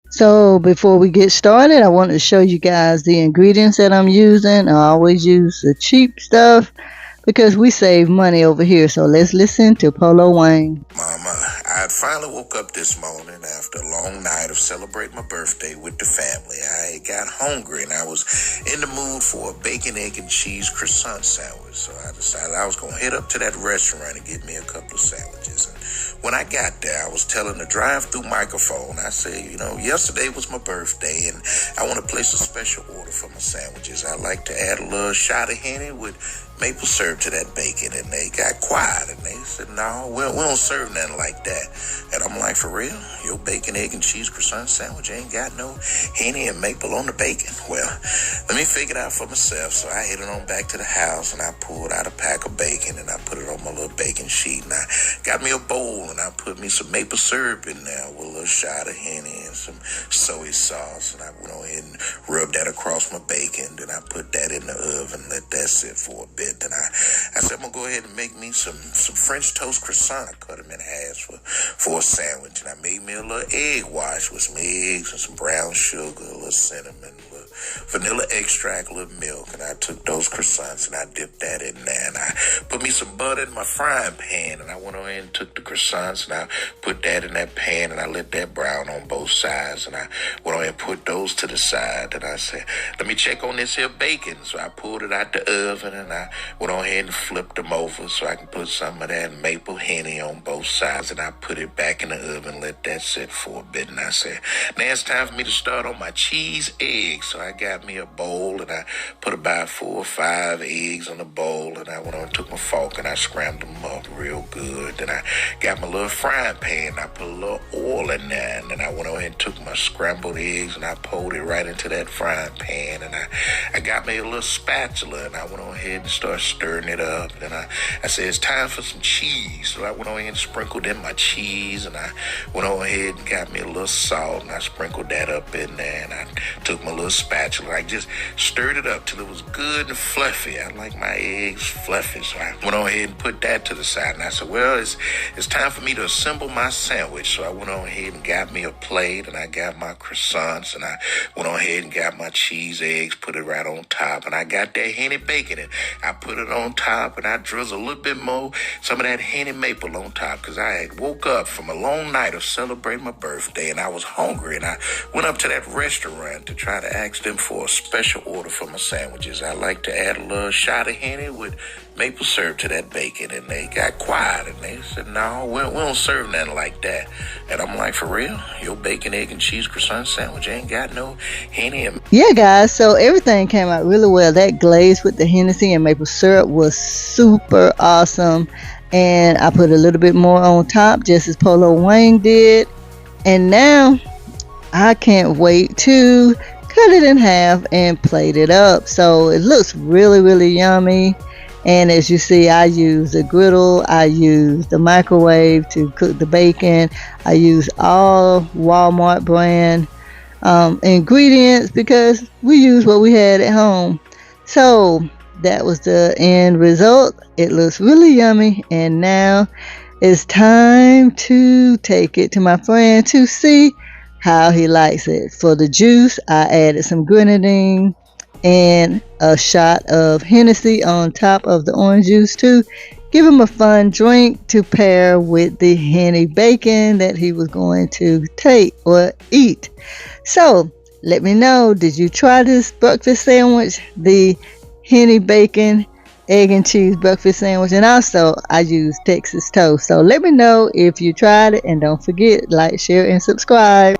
So before we get started, I wanted to show you guys the ingredients that I'm using. I always use the cheap stuff because we save money over here. So let's listen to PolloWang. Mama, I finally woke up this morning after a long night of celebrating my birthday with the family. I got hungry and I was in the mood for a bacon, egg, and cheese croissant sandwich. So I decided I was going to head up to that restaurant and get me a couple of sandwiches. And when I got there, I was telling the drive-through microphone, I said, yesterday was my birthday and I want to place a special order for my sandwiches. I like to add a little shot of Henny with maple syrup to that bacon. And they got quiet and they said, no, we don't serve nothing like that. And I'm like, for real? Your bacon, egg, and cheese croissant sandwich ain't got no Henny and maple on the bacon? Well, let me figure it out for myself. So I headed on back to the house and I pulled out a pack of bacon and I put it on my little bacon sheet. And I got me a bowl and I put me some maple syrup in there with a little shot of Henny and some soy sauce. And I went on ahead and rubbed that across my bacon. Then I put that in the oven, let that sit for a bit. Then I said, I'm going to go ahead and make me some French toast croissant. I cut them in halves for a sandwich. And I made me a little egg wash with some eggs and some brown sugar, a little cinnamon, a little vanilla extract, a little milk. And I took those croissants and I dipped that in there. And I put me some butter in my frying pan. And I went on and took the croissants and I put that in that pan and I let that brown on both sides. And I went on and put those to the side. And I said, let me check on this here bacon. So I pulled it out the oven and I went on ahead and flipped them over so I can put some of that maple Henny on both sides. And I put it back in the oven, let that sit for a bit. And I said, now it's time for me to start on my cheese eggs. So I got me a bowl and I put about 4 or 5 eggs in a bowl. And I went on and took my fork and I scrambled them up real good. Then I got my little frying pan and I put a little oil in there. And then I went on and took my scrambled eggs and I poured it right into that frying pan. And I got me a little spatula and I went on ahead and started stirring it up. And I said, it's time for some cheese. So I went on ahead and sprinkled in my cheese. And I went on ahead and got me a little salt. And I sprinkled that up in there. And I took my little spatula. I just stirred it up till it was good and fluffy. I like my eggs fluffy. So I went on ahead and put that to the side. And I said, well, it's time for me to assemble my sandwich. So I went on ahead and got me a plate. And I got my croissants. And I went on ahead and got my cheese eggs, put it right on top. And I got that Henny bacon and I put it on top. And I drizzled a little bit more, some of that Henny maple on top. Because I had woke up from a long night of celebrating my birthday. And I was hungry. And I went up to that restaurant to try to ask them for a special order for my sandwiches. I like to add a little shot of Henny with maple syrup to that bacon. And they got quiet and they said, no, we don't serve nothing like that. And I'm like, for real? Your bacon, egg, and cheese croissant sandwich ain't got no Henny and... Yeah, guys, so everything came out really well. That glaze with the Hennessy and maple syrup was super awesome. And I put a little bit more on top, just as PolloWang did. And now I can't wait to cut it in half and plate it up. So it looks really, really yummy. And as you see, I use the griddle, I use the microwave to cook the bacon. I use all Walmart brand ingredients because we use what we had at home. So that was the end result. It looks really yummy. And now it's time to take it to my friend to see how he likes it. For the juice, I added some grenadine and a shot of Hennessy on top of the orange juice to give him a fun drink to pair with the Henny bacon that he was going to take or eat. So let me know, did you try this breakfast sandwich, the Henny bacon, egg and cheese breakfast sandwich? And also I use Texas toast. So let me know if you tried it, and don't forget, like, share, and subscribe.